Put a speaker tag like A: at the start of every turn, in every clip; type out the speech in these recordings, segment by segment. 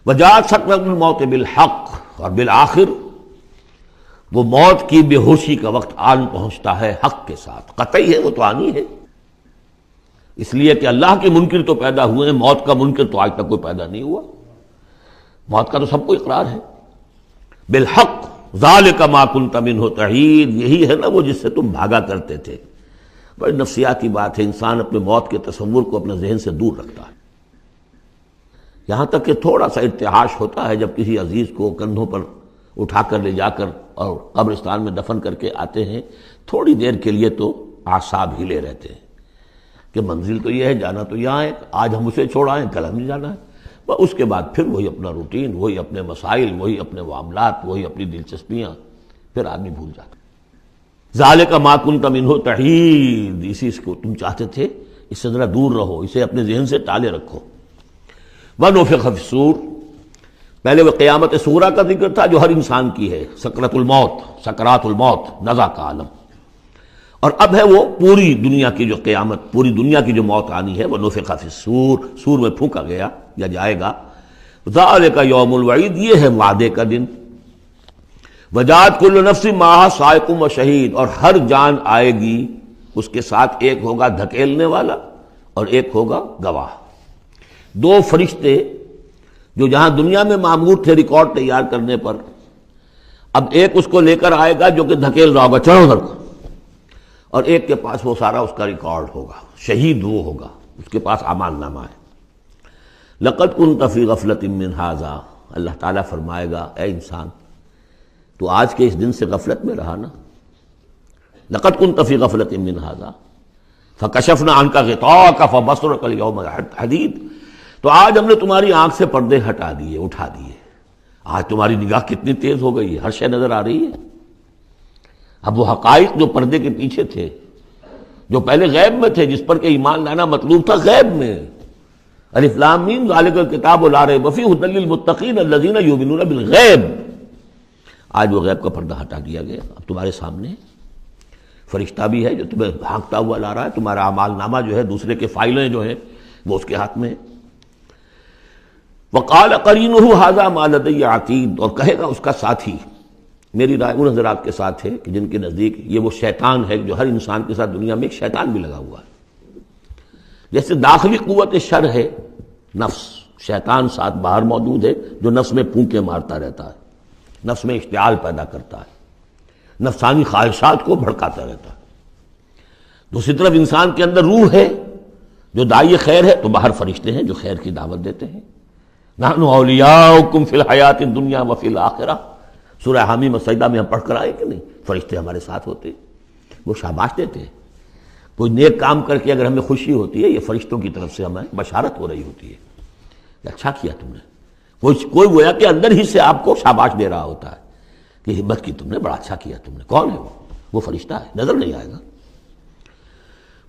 A: وجاءت سکرۃ الموت بالحق، اور بالآخر وہ موت کی بے ہوشی کا وقت آن پہنچتا ہے حق کے ساتھ، قطعی ہے، وہ تو آنی ہے، اس لیے کہ اللہ کے منکر تو پیدا ہوئے ہیں، موت کا منکر تو آج تک کوئی پیدا نہیں ہوا، موت کا تو سب کو اقرار ہے۔ بالحق ذالک ما کنت منہ تحید، یہی ہے نا وہ جس سے تم بھاگا کرتے تھے۔ بڑی نفسیاتی بات ہے، انسان اپنے موت کے تصور کو اپنے ذہن سے دور رکھتا ہے، یہاں تک کہ تھوڑا سا ارتعاش ہوتا ہے جب کسی عزیز کو کندھوں پر اٹھا کر لے جا کر اور قبرستان میں دفن کر کے آتے ہیں، تھوڑی دیر کے لیے تو اعصاب ہلے رہتے ہیں کہ منزل تو یہ ہے، جانا تو یہاں ہے، آج ہم اسے چھوڑ آئیں، کل ہمیں جانا ہے، بس اس کے بعد پھر وہی اپنا روٹین، وہی اپنے مسائل، وہی اپنے معاملات، وہی اپنی دلچسپیاں، پھر آدمی بھول جاتا ہے۔ ذالک ما کنت منہ تحید، اسی کو تم چاہتے تھے، اس سے ذرا دور رہو، اسے اپنے ذہن سے ٹالے رکھو۔ ونفخ فی الصور، پہلے وہ قیامت صغریٰ کا ذکر تھا جو ہر انسان کی ہے، سکرۃ الموت، سکرات الموت، نزع کا عالم، اور اب ہے وہ پوری دنیا کی جو قیامت، پوری دنیا کی جو موت آنی ہے، ونفخ فی الصور، سور میں پھونکا گیا یا جائے گا، ذالک یوم الوعید، یہ ہے وعدے کا دن۔ وجاءت کل نفس معہا سائق و شہید، اور ہر جان آئے گی، اس کے ساتھ ایک ہوگا دھکیلنے والا اور ایک ہوگا گواہ۔ دو فرشتے جو جہاں دنیا میں معمور تھے ریکارڈ تیار کرنے پر، اب ایک اس کو لے کر آئے گا جو کہ دھکیل رہا ہوگا، چڑھو ادھر کو، اور ایک کے پاس وہ سارا اس کا ریکارڈ ہوگا، شہید وہ ہوگا، اس کے پاس اعمال نامہ ہے۔ لقد كنت في غفلة من هذا، اللہ تعالیٰ فرمائے گا اے انسان تو آج کے اس دن سے غفلت میں رہا نا، لقد كنت في غفلة من هذا فكشفنا عنك غطاءك فبصرك اليوم حديد، تو آج ہم نے تمہاری آنکھ سے پردے ہٹا دیے، اٹھا دیے، آج تمہاری نگاہ کتنی تیز ہو گئی ہے، ہر شے نظر آ رہی ہے۔ اب وہ حقائق جو پردے کے پیچھے تھے، جو پہلے غیب میں تھے، جس پر کہ ایمان لانا مطلوب تھا غیب میں، الف لام میم ذالک الکتاب لا ریب فیہ ھدی للمتقین الذین یؤمنون بالغیب، آج وہ غیب کا پردہ ہٹا دیا گیا، اب تمہارے سامنے فرشتہ بھی ہے جو تمہیں بھانکتا ہوا لا رہا ہے، تمہارا اعمال نامہ جو ہے، دوسرے کے فائلیں جو ہیں وہ اس کے ہاتھ میں ہے۔ وقال قرینہ ھذا ما لدی عتید، اور کہے گا اس کا ساتھی، میری رائے ان حضرات کے ساتھ ہے کہ جن کے نزدیک یہ وہ شیطان ہے جو ہر انسان کے ساتھ دنیا میں ایک شیطان بھی لگا ہوا ہے، جیسے داخلی قوت شر ہے نفس، شیطان ساتھ باہر موجود ہے جو نفس میں پھونکے مارتا رہتا ہے، نفس میں اشتعال پیدا کرتا ہے، نفسانی خواہشات کو بھڑکاتا رہتا ہے۔ دوسری طرف انسان کے اندر روح ہے جو داعی خیر ہے، تو باہر فرشتے ہیں جو خیر کی دعوت دیتے ہیں۔ نحن اولیاؤکم فی الحیات الدنیا وفی الآخرہ، سورہ حامیم سجدہ میں ہم پڑھ کر آئے کہ نہیں، فرشتے ہمارے ساتھ ہوتے ہیں، وہ شاباش دیتے ہیں، کوئی نیک کام کر کے اگر ہمیں خوشی ہوتی ہے، یہ فرشتوں کی طرف سے ہمیں بشارت ہو رہی ہوتی ہے کہ اچھا کیا تم نے، کوئی گویا کہ اندر ہی سے آپ کو شاباش دے رہا ہوتا ہے کہ ہمت کی تم نے، بڑا اچھا کیا تم نے۔ کون ہے وہ فرشتہ ہے، نظر نہیں آئے گا۔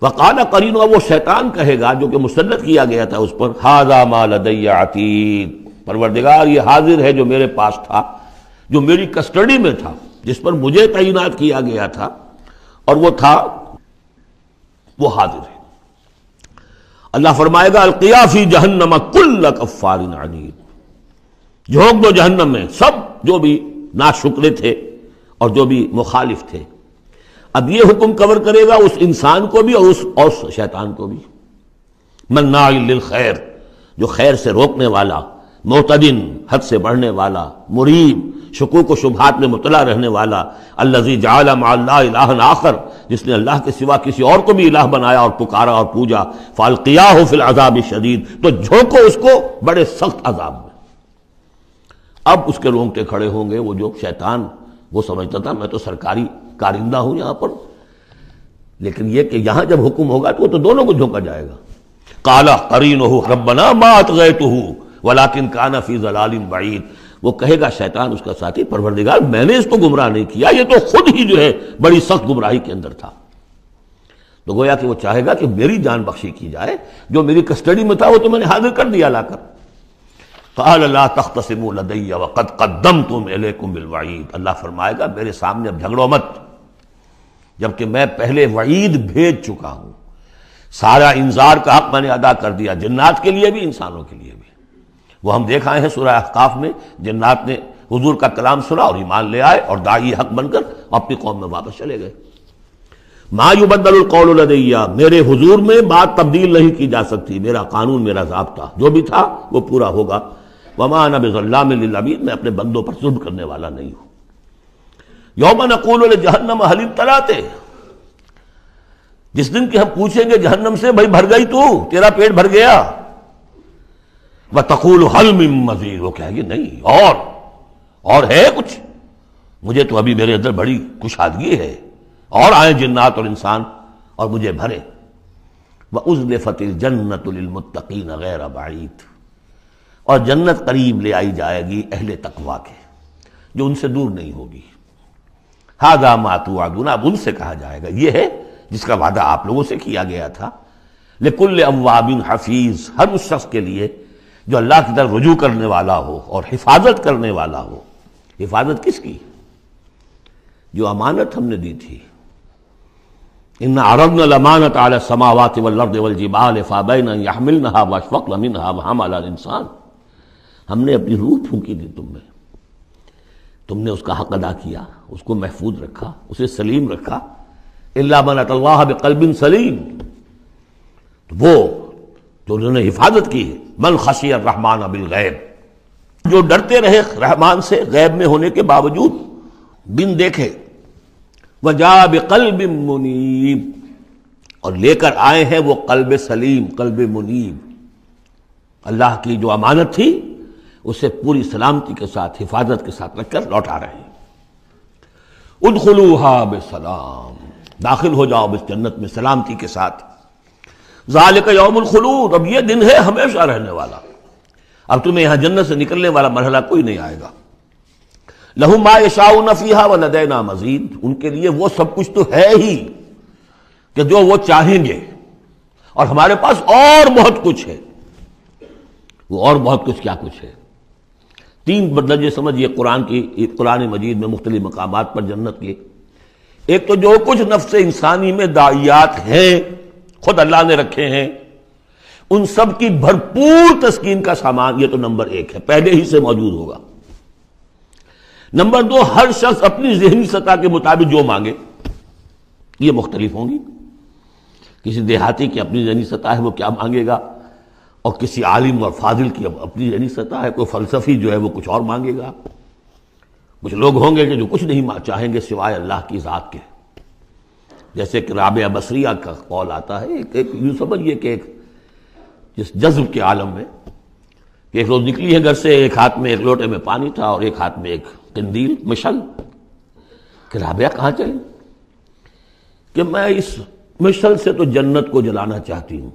A: وقال قرینہ، وہ شیطان کہے گا جو کہ مسلط کیا گیا تھا اس پر، ھذا ما لدی عتید، پروردگار یہ حاضر ہے جو میرے پاس تھا، جو میری کسٹڈی میں تھا، جس پر مجھے تعینات کیا گیا تھا، اور وہ تھا، وہ حاضر ہے۔ اللہ فرمائے گا القیا فی جہنم کل کفار عنید، جھونک دو جہنم میں سب جو بھی ناشکرے تھے اور جو بھی مخالف تھے۔ اب یہ حکم کور کرے گا اس انسان کو بھی اور شیطان کو بھی۔ مناع للخیر، جو خیر سے روکنے والا، معتدن، حد سے بڑھنے والا، مریب، شکوک و شبہات میں مطلع رہنے والا، الذی جعل مع اللہ الہا آخر، جس نے اللہ کے سوا کسی اور کو بھی الہ بنایا اور پکارا اور پوجا، فالقیاہ فی العذاب الشدید، تو جھونکو اس کو بڑے سخت عذاب میں۔ اب اس کے رونگٹے کھڑے ہوں گے، وہ جو شیطان وہ سمجھتا تھا میں تو سرکاری کارندہ ہوں یہاں پر، لیکن یہ کہ یہاں جب حکم ہوگا تو وہ تو دونوں کو جھونکا جائے گا۔ قال قرینہ ربنا ما اطغیتہ ولکن کان فی ضلال بعید، وہ کہے گا شیطان اس کا ساتھی، پروردگار میں نے اس کو گمراہ نہیں کیا، یہ تو خود ہی جو ہے بڑی سخت گمراہی کے اندر تھا۔ تو گویا کہ وہ چاہے گا کہ میری جان بخشی کی جائے، جو میری کسٹڈی میں تھا وہ تو میں نے حاضر کر دیا لا کر۔ قال لا تختصموا لدی وقد قدمتم الیکم بالوعید، اللہ فرمائے گا میرے سامنے اب جھگڑو مت، جبکہ میں پہلے وعید بھیج چکا ہوں، سارا انذار کا حق میں نے ادا کر دیا، جنات کے لیے بھی انسانوں کے لیے بھی۔ وہ ہم دیکھ آئے ہیں سورہ احقاف میں، جنات نے حضور کا کلام سنا اور ایمان لے آئے اور داعی حق بن کر اپنی قوم میں واپس چلے گئے۔ ما یبدل القول لدی، میرے حضور میں بات تبدیل نہیں کی جا سکتی، میرا قانون، میرا ضابطہ جو بھی تھا وہ پورا ہوگا۔ وما انا بظلام للعبید، میں اپنے بندوں پر ظلم کرنے والا نہیں ہوں۔ یوم نقول لجہنم هل امتلأت، جس دن کہ ہم پوچھیں گے جہنم سے بھائی بھر گئی تو، تیرا پیٹ بھر گیا؟ وتقول هل من مزید، وہ کہے گی نہیں اور ہے کچھ، مجھے تو ابھی میرے اندر بڑی کشادگی ہے، اور آئیں جنات اور انسان اور مجھے بھرے۔ وَأُزْلِفَتِ الْجَنَّةُ لِلْمُتَّقِينَ غَيْرَ بَعِيدٍ، اور جنت قریب لے آئی جائے گی اہل تقویٰ کے، جو ان سے دور نہیں ہوگی۔ هَذَا مَا تُوعَدُونَ، اب ان سے کہا جائے گا یہ ہے جس کا وعدہ آپ لوگوں سے کیا گیا تھا۔ لِكُلِّ أَوَّابٍ حَفِيظٍ، ہر اس شخص کے لیے جو اللہ کی طرف رجوع کرنے والا ہو اور حفاظت کرنے والا ہو۔ حفاظت کس کی؟ جو امانت ہم نے دی تھی۔ ان عرضنا الامانۃ علی السماوات والارض والجبال فابین ان یحملنها واشفقن منها وحملها الانسان، ہم نے اپنی روح پھونکی دی تم میں، تم نے اس کا حق ادا کیا، اس کو محفوظ رکھا، اسے سلیم رکھا۔ الا من اتى اللہ بقلب سلیم، تو وہ جو انہوں نے حفاظت کی ہے۔ من خشی الرحمن بالغیب، جو ڈرتے رہے رحمان سے غیب میں ہونے کے باوجود، بن دیکھے۔ وجاء بقلب منیب، اور لے کر آئے ہیں وہ قلب سلیم، قلب منیب، اللہ کی جو امانت تھی اسے پوری سلامتی کے ساتھ، حفاظت کے ساتھ رکھ کر لوٹا رہے ہیں۔ ادخلوها بسلام، داخل ہو جاؤ اس جنت میں سلامتی کے ساتھ۔ ذالک یوم الخلود، اب یہ دن ہے ہمیشہ رہنے والا، اب تمہیں یہاں جنت سے نکلنے والا مرحلہ کوئی نہیں آئے گا۔ لہم ما یشاؤون فیہا ولدینا مزید، ان کے لیے وہ سب کچھ تو ہے ہی کہ جو وہ چاہیں گے، اور ہمارے پاس اور بہت کچھ ہے۔ وہ اور بہت کچھ کیا کچھ ہے؟ تین درجے سمجھیے قرآن مجید میں مختلف مقامات پر جنت کے۔ ایک تو جو کچھ نفس انسانی میں داعیات ہیں خود اللہ نے رکھے ہیں، ان سب کی بھرپور تسکین کا سامان، یہ تو نمبر ایک ہے، پہلے ہی سے موجود ہوگا۔ نمبر دو، ہر شخص اپنی ذہنی سطح کے مطابق جو مانگے، یہ مختلف ہوں گی۔ کسی دیہاتی کی اپنی ذہنی سطح ہے، وہ کیا مانگے گا، اور کسی عالم اور فاضل کی اپنی ذہنی سطح ہے، کوئی فلسفی جو ہے وہ کچھ اور مانگے گا۔ کچھ لوگ ہوں گے کہ جو کچھ نہیں چاہیں گے سوائے اللہ کی ذات کے، جیسے کہ رابعہ بصریہ کا قول آتا ہے، ایک یوں سمجھیے کہ ایک جس جذب کے عالم میں کہ ایک روز نکلی ہے گھر سے، ایک ہاتھ میں ایک لوٹے میں پانی تھا اور ایک ہاتھ میں ایک قندیل، مشل، کہ رابعہ کہاں چلی؟ کہ میں اس مشل سے تو جنت کو جلانا چاہتی ہوں،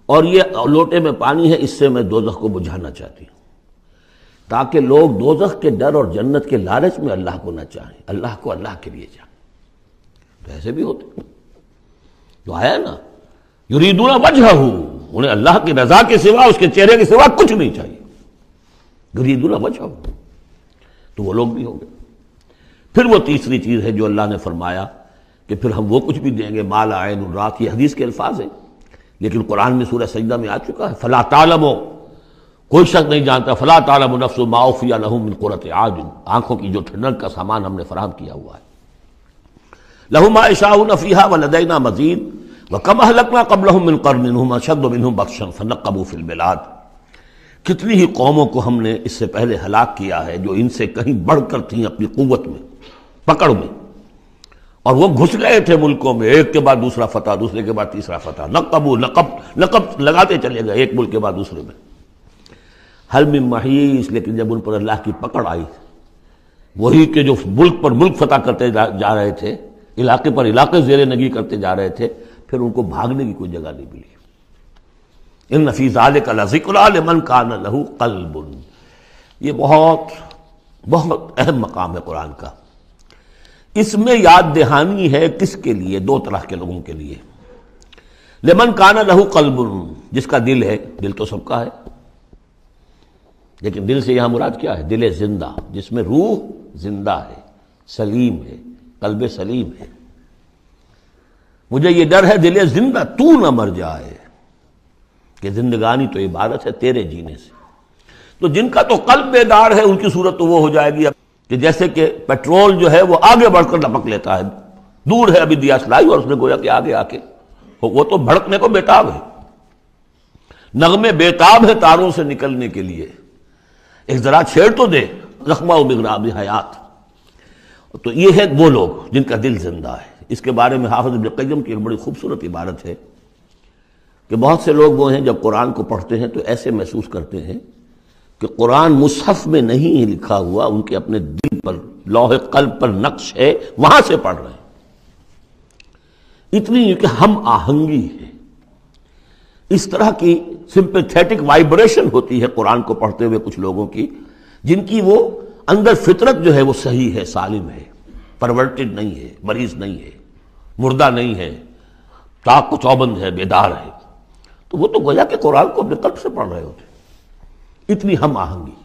A: اور یہ لوٹے میں پانی ہے، اس سے میں دوزخ کو بجھانا چاہتی ہوں، تاکہ لوگ دوزخ کے ڈر اور جنت کے لالچ میں اللہ کو نہ چاہیں، اللہ کو اللہ کے لیے چاہیں۔ تو ایسے بھی ہوتے تو آیا نا، یریدون وجہہ، انہیں اللہ کی رضا کے سوا، اس کے چہرے کے سوا کچھ نہیں چاہیے، یریدون وجہہ، تو وہ لوگ بھی ہوں گے۔ پھر وہ تیسری چیز ہے جو اللہ نے فرمایا کہ پھر ہم وہ کچھ بھی دیں گے، ما لا عین رات، یہ حدیث کے الفاظ ہیں لیکن قرآن میں سورہ سجدہ میں آ چکا ہے۔ فلا تعلم، کوئی شخص نہیں جانتا، فلا تعلم نفس ما اخفی لهم من قرۃ اعین، آنکھوں کی جو ٹھنڈک کا سامان ہم نے فراہم کیا ہوا ہے۔ لهم ما یشاؤون فیہا ولدینا مزید، وکم اہلکنا قبلہم من قرن هم اشد منہم بطشا فنقبوا فی البلاد، کتنی ہی قوموں کو ہم نے اس سے پہلے ہلاک کیا ہے جو ان سے کہیں بڑھ کر تھیں اپنی قوت میں، پکڑ میں، اور وہ گھس گئے تھے ملکوں میں، ایک کے بعد دوسرا فتح، دوسرے کے بعد تیسرا فتح، نقب لگاتے چلے گئے ایک ملک کے بعد دوسرے میں۔ حل من محیص، لیکن جب ان پر اللہ کی پکڑ آئی، وہی کہ جو ملک پر ملک فتح کرتے جا رہے تھے، علاقے پر علاقے زیر نگی کرتے جا رہے تھے، پھر ان کو بھاگنے کی کوئی جگہ نہیں ملی۔ ان فی ذلک لذکری لمن کان لہ قلب، یہ بہت بہت اہم مقام ہے قرآن کا۔ اس میں یاد دہانی ہے کس کے لیے؟ دو طرح کے لوگوں کے لیے۔ لمن کان لہ قلب، جس کا دل ہے، دل تو سب کا ہے، لیکن دل سے یہاں مراد کیا ہے؟ دل زندہ، جس میں روح زندہ ہے، سلیم ہے، قلب سلیم ہے۔ مجھے یہ ڈر ہے دل زندہ تو نہ مر جائے، کہ زندگانی تو عبارت ہے تیرے جینے سے، تو جن کا تو قلب بیدار ہے ان کی صورت تو وہ ہو جائے گی کہ جیسے کہ پیٹرول جو ہے وہ آگے بڑھ کر لپک لیتا ہے، دور ہے ابھی دیا سلائی اور اس نے گویا کہ آگے آ کے وہ تو بھڑکنے کو بیتاب ہے، نغمے بیتاب ہے تاروں سے نکلنے کے لیے، ایک ذرا چھیڑ تو دے زخمہ و بغراب حیات۔ تو یہ ہے وہ لوگ جن کا دل زندہ ہے۔ اس کے بارے میں حافظ ابن قیم کی ایک بڑی خوبصورت عبارت ہے کہ بہت سے لوگ وہ ہیں جب قرآن کو پڑھتے ہیں تو ایسے محسوس کرتے ہیں کہ قرآن مصحف میں نہیں لکھا ہوا، ان کے اپنے دل پر لوح قلب پر نقش ہے، وہاں سے پڑھ رہے ہیں۔ اتنی کہ ہم آہنگی ہے، اس طرح کی سمپیتھیٹک وائبریشن ہوتی ہے قرآن کو پڑھتے ہوئے کچھ لوگوں کی، جن کی وہ اندر فطرت جو ہے وہ صحیح ہے، سالم ہے، پرورٹڈ نہیں ہے، مریض نہیں ہے، مردہ نہیں ہے، چاق و چوبند ہے، بیدار ہے، تو وہ تو گویا کہ قرآن کو اپنے قلب سے پڑھ رہے ہوتے، اتنی ہم آہنگی۔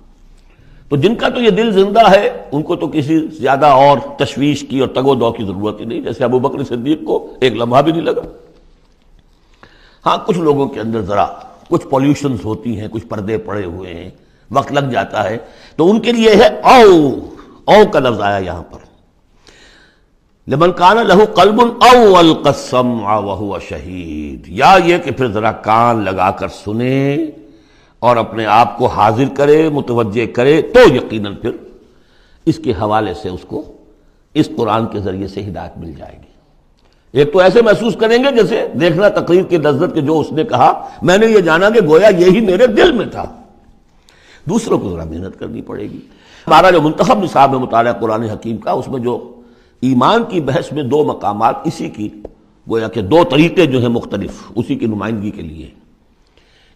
A: تو جن کا تو یہ دل زندہ ہے ان کو تو کسی زیادہ اور تشویش کی اور تگ و دو کی ضرورت ہی نہیں، جیسے ابو بکر صدیق کو ایک لمحہ بھی نہیں لگا۔ ہاں کچھ لوگوں کے اندر ذرا کچھ پولیوشنز ہوتی ہیں، کچھ پردے پڑے ہوئے ہیں، وقت لگ جاتا ہے، تو ان کے لیے ہے او کا لفظ آیا یہاں پر، لمن کان لہ قلب او القى السمع وهو شہید، یا یہ کہ پھر ذرا کان لگا کر سنے اور اپنے آپ کو حاضر کرے، متوجہ کرے، تو یقیناً پھر اس کے حوالے سے اس کو اس قرآن کے ذریعے سے ہدایت مل جائے گی۔ ایک تو ایسے محسوس کریں گے جیسے دیکھنا تقریر کی لذت کہ جو اس نے کہا میں نے یہ جانا کہ گویا یہی میرے دل میں تھا۔ دوسروں کو ذرا محنت کرنی پڑے گی۔ ہمارا جو منتخب نصاب ہے مطالعہ قرآن حکیم کا، اس میں جو ایمان کی بحث میں دو مقامات اسی کی گویا کہ دو طریقے جو ہیں مختلف اسی کی نمائندگی کے لیے،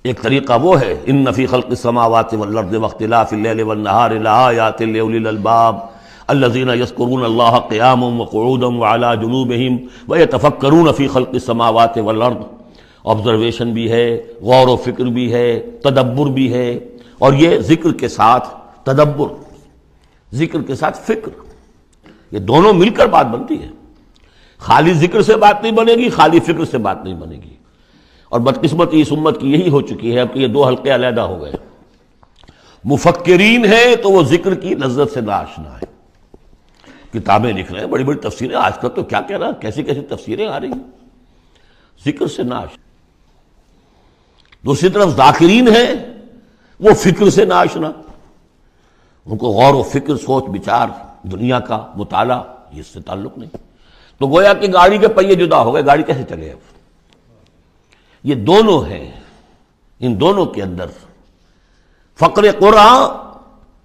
A: ایک طریقہ وہ ہے ان فی خلق السماوات والارض واختلاف اللیل والنہار لآیات لأولی الالباب الذین یذکرون اللہ قیاما وقعودا وعلی جنوبہم ویتفکرون فی خلق السماوات والارض، آبزرویشن بھی ہے، غور و فکر بھی ہے، تدبر بھی ہے، اور یہ ذکر کے ساتھ تدبر، ذکر کے ساتھ فکر، یہ دونوں مل کر بات بنتی ہے۔ خالی ذکر سے بات نہیں بنے گی، خالی فکر سے بات نہیں بنے گی، اور بدقسمتی اس امت کی یہی ہو چکی ہے اب کہ یہ دو حلقے علیحدہ ہو گئے۔ مفکرین ہیں تو وہ ذکر کی لذت سے ناآشنا ہے، کتابیں لکھ رہے ہیں، بڑی بڑی تفسیریں، آج کل تو کیا کہہ رہا، کیسی کیسی تفسیریں آ رہی ہیں، ذکر سے ناآشنا۔ دوسری طرف ذاکرین ہیں وہ فکر سے ناآشنا، ان کو غور و فکر، سوچ بچار، دنیا کا مطالعہ اس سے تعلق نہیں، تو گویا کہ گاڑی کے پہیے جدا ہو گئے، گاڑی کیسے چلے اب؟ یہ دونوں ہیں، ان دونوں کے اندر فقر قرآن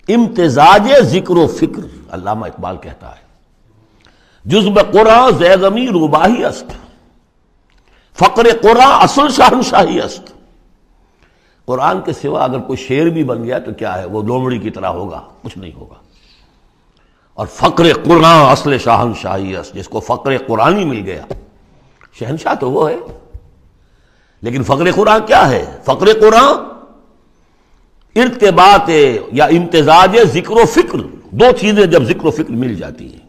A: امتزاج ذکر و فکر، علامہ اقبال کہتا ہے جزب قرآن زیغمی روباہی است، فقر قرآن اصل شہنشاہی است۔ قرآن کے سوا اگر کوئی شعر بھی بن گیا تو کیا ہے، وہ لومڑی کی طرح ہوگا، کچھ نہیں ہوگا۔ اور فقر قرآن اصل شہنشاہی است، جس کو فقر قرآنی مل گیا، شہنشاہ تو وہ ہے۔ لیکن فقر قرآن کیا ہے؟ فقر قرآن ارتباط یا امتزاج ذکر و فکر، دو چیزیں جب ذکر و فکر مل جاتی ہیں۔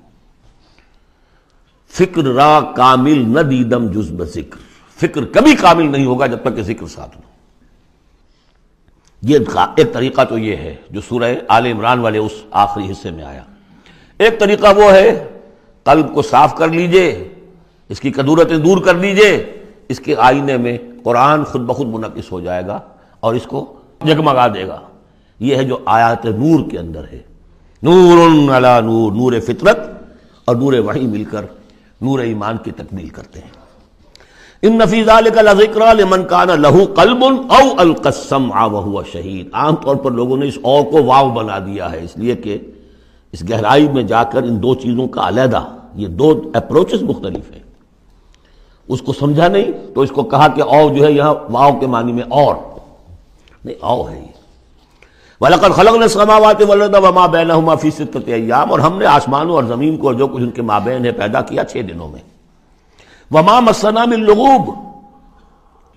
A: فکر را کامل نہ دیدم جز بذکر، فکر کبھی کامل نہیں ہوگا جب تک کہ ذکر ساتھ نہ۔ یہ ایک طریقہ تو یہ ہے جو سورہ آل عمران والے اس آخری حصے میں آیا۔ ایک طریقہ وہ ہے قلب کو صاف کر لیجئے، اس کی کدورتیں دور کر لیجئے، اس کے آئینے میں قرآن خود بخود منعکس ہو جائے گا اور اس کو جگمگا دے گا۔ یہ ہے جو آیات نور کے اندر ہے، نور علی نور، نور فطرت اور نور وحی مل کر نور ایمان کی تکمیل کرتے ہیں۔ ان فی ذلک لذکری لمن کان لہ قلب او القی السمع وہو شہید۔ عام طور پر لوگوں نے اس او کو واو بنا دیا ہے، اس لیے کہ اس گہرائی میں جا کر ان دو چیزوں کا علیحدہ، یہ دو اپروچز مختلف ہیں، اس کو سمجھا نہیں تو اس کو کہا کہ او جو ہے یہاں واو کے معنی میں اور نہیں، او ہے یہ۔ وَلَقَدْ خَلَقْنَا السَّمَاوَاتِ وَالْأَرْضَ وَمَا بَيْنَهُمَا فِي سِتَّةِ أَيَّامٍ، اور ہم نے آسمانوں اور زمین کو اور جو کچھ ان کے مابین ہے پیدا کیا 6 دنوں میں۔ وَمَا مَسَّنَا مِن لُغُوبٍ،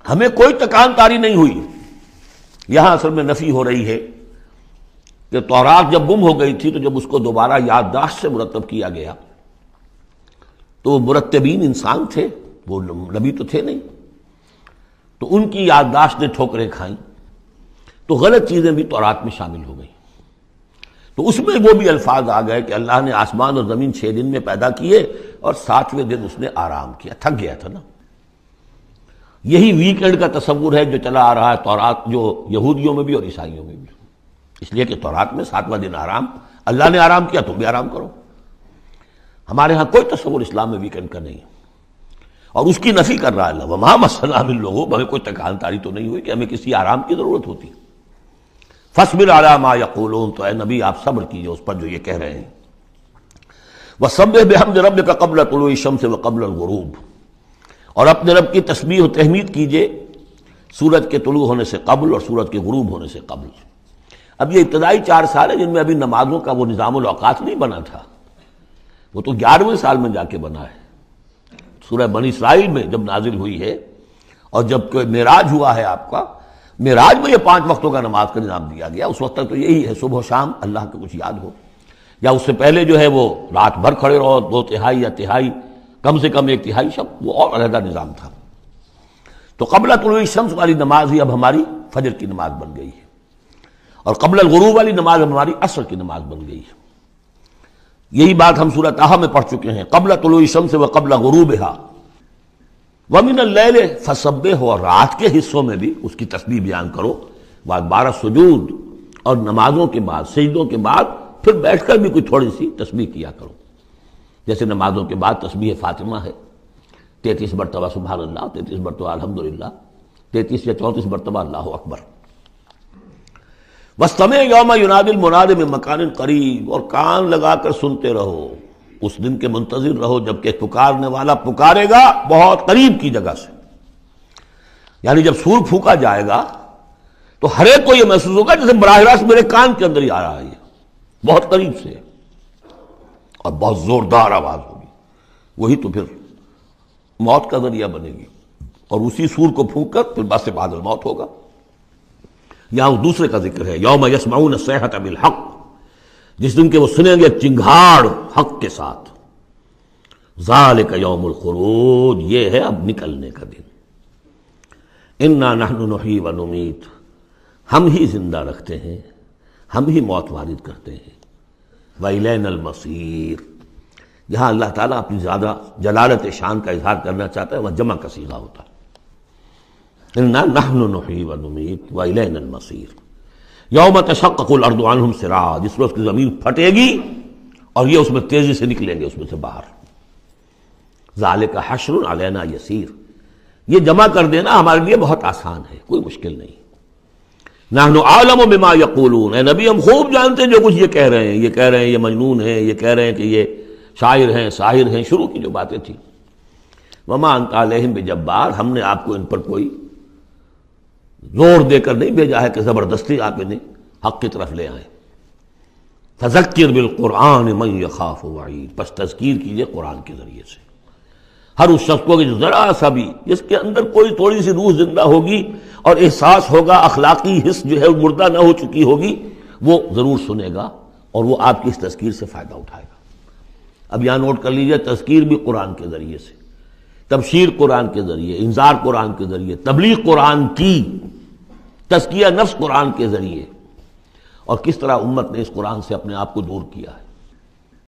A: ہمیں کوئی تکان تاری نہیں ہوئی۔ یہاں اصل میں نفی ہو رہی ہے کہ تورات جب گم ہو گئی تھی تو جب اس کو دوبارہ یادداشت سے مرتب کیا گیا تو مرتبین انسان تھے، وہ نبی تو تھے نہیں، تو ان کی یادداشت نے ٹھوکریں کھائیں، تو غلط چیزیں بھی تورات میں شامل ہو گئی. تو اس میں وہ بھی الفاظ آ گئے کہ اللہ نے آسمان اور زمین 6 دن میں پیدا کیے اور 7ویں دن اس نے آرام کیا. تھک گیا تھا نا. یہی ویکینڈ کا تصور ہے جو چلا آ رہا ہے تورات، جو یہودیوں میں بھی اور عیسائیوں میں بھی. اس لیے کہ تورات میں 7واں دن آرام، اللہ نے آرام کیا تم بھی آرام کرو. ہمارے ہاں کوئی تصور اسلام میں ویکینڈ کا نہیں ہے، اور اس کی نفی کر رہا ہے اللہ. وما مسنا من لغوب، ہمیں کوئی تکان تاری تو نہیں ہوئی کہ ہمیں کسی آرام کی ضرورت ہوتی. فاصبر علی ما یقولون، تو اے نبی آپ صبر کیجئے اس پر جو یہ کہہ رہے ہیں. وسبح بحمد ربک قبل طلوع الشمس وقبل الغروب، اور اپنے رب کی تسبیح و تحمید کیجئے سورج کے طلوع ہونے سے قبل اور سورج کے غروب ہونے سے قبل. اب یہ ابتدائی 4 سال ہے جن میں ابھی نمازوں کا وہ نظام الاوقات نہیں بنا تھا، وہ تو 11ویں سال میں جا کے بنا ہے. سورہ بنی اسرائیل میں جب نازل ہوئی ہے اور جب کہ معراج ہوا ہے آپ کا، معراج میں یہ 5 وقتوں کا نماز کا نظام دیا گیا. اس وقت تک تو یہی ہے صبح و شام اللہ کا کچھ یاد ہو، یا اس سے پہلے جو ہے وہ رات بھر کھڑے رہو 2 تہائی یا تہائی، کم سے کم 1 تہائی شب، وہ اور علیحدہ نظام تھا. تو قبل طلوع الشمس والی نماز ہی اب ہماری فجر کی نماز بن گئی ہے، اور قبل الغروب والی نماز ہماری عصر کی نماز بن گئی ہے. یہی بات ہم سورۃ طٰہٰ میں پڑھ چکے ہیں. قبل طلوع الشمس وقبل غروبها ومن اللیل فسبح، اور رات کے حصوں میں بھی اس کی تسبیح بیان کرو. وادبار السجود، اور نمازوں کے بعد سجدوں کے بعد پھر بیٹھ کر بھی کوئی تھوڑی سی تسبیح کیا کرو. جیسے نمازوں کے بعد تسبیح فاطمہ ہے 33 مرتبہ سبحان اللہ، 33 مرتبہ الحمدللہ، 33 یا 34 مرتبہ اللہ اکبر. وَاسْتَمِعْ يَوْمَ يُنَادِ الْمُنَادِ مِن مَّكَانٍ قَرِيبٍ، اور کان لگا کر سنتے رہو، اس دن کے منتظر رہو جبکہ پکارنے والا پکارے گا بہت قریب کی جگہ سے. یعنی جب سور پھونکا جائے گا تو ہر ایک کو یہ محسوس ہوگا جیسے براہ راست میرے کان کے اندر ہی آ رہا ہے، بہت قریب سے، اور بہت زوردار آواز ہوگی. وہی تو پھر موت کا ذریعہ بنے گی، اور اسی سور کو پھونک کر پھر بس بعد الموت ہوگا. یہاں دوسرے کا ذکر ہے یوم یسمعون الصیحۃ بالحق، جس دن کہ وہ سنیں گے چنگھاڑ حق کے ساتھ. ذالک یوم الخروج، یہ ہے اب نکلنے کا دن. انا نحن نحیی و نمیت، ہم ہی زندہ رکھتے ہیں، ہم ہی موت وارد کرتے ہیں. وإلینا المصیر، جہاں اللہ تعالیٰ اپنی زیادہ جلالت شان کا اظہار کرنا چاہتا ہے وہاں جمع کا صیغہ ہوتا ہے. انا نحن نحیی و نمیت وإلینا المصیر. یوم تشقق الارض عنہم سراعا، جس روز کی زمین پھٹے گی اور یہ اس میں تیزی سے نکلیں گے اس میں سے باہر. ذالک حشر علینا یسیر، یہ جمع کر دینا ہمارے لیے بہت آسان ہے، کوئی مشکل نہیں. نحن اعلم بما یقولون، اے نبی ہم خوب جانتے ہیں جو کچھ یہ کہہ رہے ہیں، یہ کہہ رہے ہیں یہ مجنون ہیں، یہ کہہ رہے ہیں کہ یہ شاعر ہیں ساحر ہیں، شروع کی جو باتیں تھیں. وما انت علیہم بجبار، ہم نے آپ کو ان پر کوئی زور دے کر نہیں بھیجا ہے کہ زبردستی آپ انہیں حق کی طرف لے آئیں. فذکر بالقرآن من یخاف وعید، پس تذکیر کیجئے قرآن کے ذریعے سے ہر اس شخص کو کہ ذرا سا بھی جس کے اندر کوئی تھوڑی سی روح زندہ ہوگی اور احساس ہوگا، اخلاقی حس جو ہے مردہ نہ ہو چکی ہوگی، وہ ضرور سنے گا اور وہ آپ کی اس تذکیر سے فائدہ اٹھائے گا. اب یہاں نوٹ کر لیجئے، تذکیر بھی قرآن کے ذریعے سے، تبشیر قرآن کے ذریعے، انذار قرآن کے ذریعے، تبلیغ قرآن کی، تزکیہ نفس قرآن کے ذریعے، اور کس طرح امت نے اس قرآن سے اپنے آپ کو دور کیا ہے.